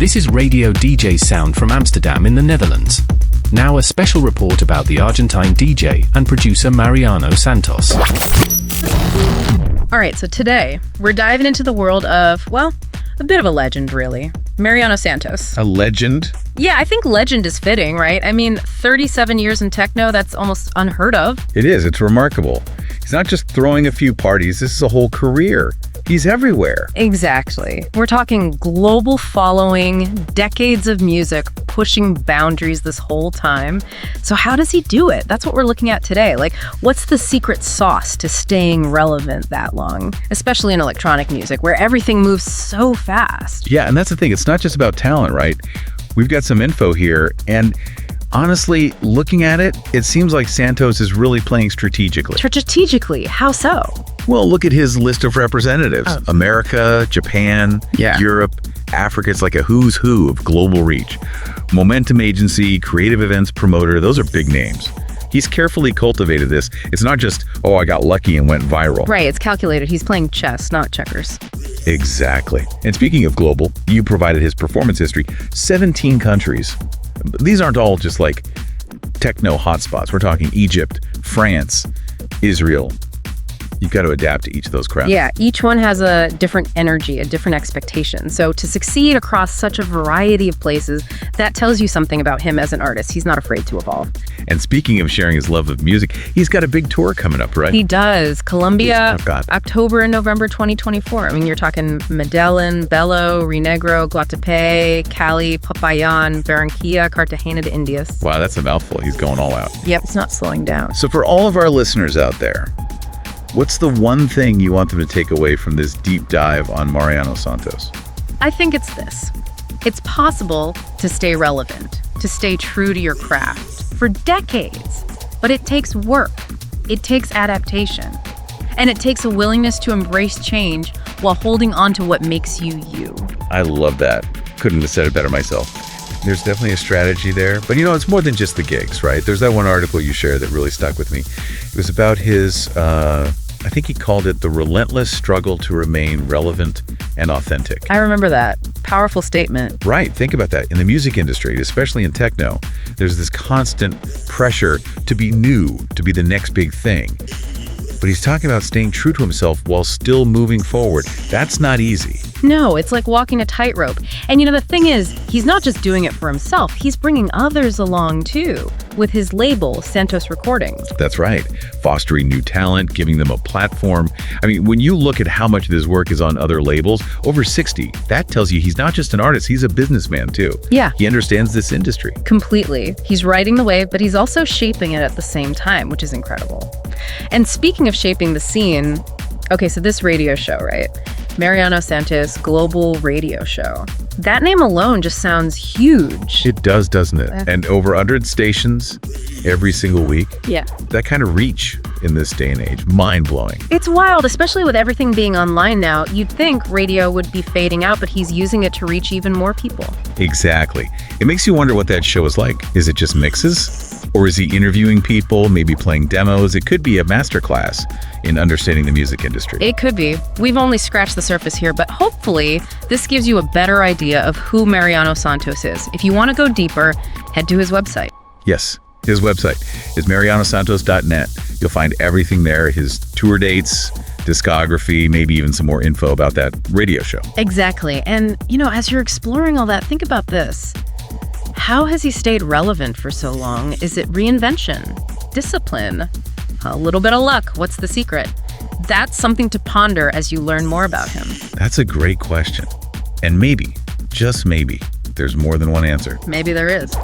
This is Radio DJ Sound from Amsterdam in the Netherlands. Now a special report about the Argentine DJ and producer Mariano Santos. All right, so today we're diving into the world of, well, a bit of a legend, really. Mariano Santos. A legend? Yeah, I think legend is fitting, right? I mean, 37 years in techno, that's almost unheard of. It is. It's remarkable. He's not just throwing a few parties. This is a whole career. He's everywhere. Exactly. We're talking global following, decades of music, pushing boundaries this whole time. So how does he do it? That's what we're looking at today. Like, what's the secret sauce to staying relevant that long? Especially in electronic music, where everything moves so fast. Yeah, and that's the thing. It's not just about talent, right? We've got some info here, and honestly, looking at it, it seems like Santos is really playing strategically. Strategically? How so? Well, look at his list of representatives. America, Japan, Europe, Africa. It's like a who's who of global reach. Momentum agency, creative events promoter, those are big names. He's carefully cultivated this. It's not just, oh, I got lucky and went viral. Right, it's calculated. He's playing chess, not checkers. Exactly. And speaking of global, you provided his performance history. 17 countries. These aren't all just like techno hotspots. We're talking Egypt, France, Israel. You've got to adapt to each of those crowds. Yeah, each one has a different energy, a different expectation. So to succeed across such a variety of places, that tells you something about him as an artist. He's not afraid to evolve. And speaking of sharing his love of music, he's got a big tour coming up, right? He does. Colombia, October and November 2024. I mean, you're talking Medellín, Bello, Rionegro, Guatapé, Cali, Popayán, Barranquilla, Cartagena to Indias. Wow, that's a mouthful. He's going all out. Yep, it's not slowing down. So for all of our listeners out there, what's the one thing you want them to take away from this deep dive on Mariano Santos? I think it's this. It's possible to stay relevant, to stay true to your craft for decades, but it takes work. It takes adaptation. And it takes a willingness to embrace change while holding on to what makes you you. I love that. Couldn't have said it better myself. There's definitely a strategy there, but it's more than just the gigs, right? There's that one article you shared that really stuck with me. It was about his, I think he called it the relentless struggle to remain relevant and authentic. I remember that. Powerful statement. Right. Think about that. In the music industry, especially in techno, there's this constant pressure to be new, to be the next big thing. But he's talking about staying true to himself while still moving forward. That's not easy. No, it's like walking a tightrope. And the thing is, he's not just doing it for himself, he's bringing others along too, with his label, Santos Recordings. That's right. Fostering new talent, giving them a platform. I mean, when you look at how much of his work is on other labels, over 60, that tells you he's not just an artist, he's a businessman too. Yeah. He understands this industry. Completely. He's riding the wave, but he's also shaping it at the same time, which is incredible. And speaking of shaping the scene, okay, so this radio show, right? Mariano Santos Global Radio Show. That name alone just sounds huge. It does, doesn't it? And over 100 stations every single week. Yeah. That kind of reach in this day and age, mind-blowing. It's wild, especially with everything being online now. You'd think radio would be fading out, but he's using it to reach even more people. Exactly. It makes you wonder what that show is like. Is it just mixes? Or is he interviewing people, maybe playing demos? It could be a masterclass in understanding the music industry. It could be. We've only scratched the surface here, but hopefully this gives you a better idea of who Mariano Santos is. If you want to go deeper, head to his website. Yes, his website is marianosantos.net. You'll find everything there, his tour dates, discography, maybe even some more info about that radio show. Exactly. And, as you're exploring all that, think about this. How has he stayed relevant for so long? Is it reinvention? Discipline? A little bit of luck? What's the secret? That's something to ponder as you learn more about him. That's a great question. And maybe, just maybe, there's more than one answer. Maybe there is.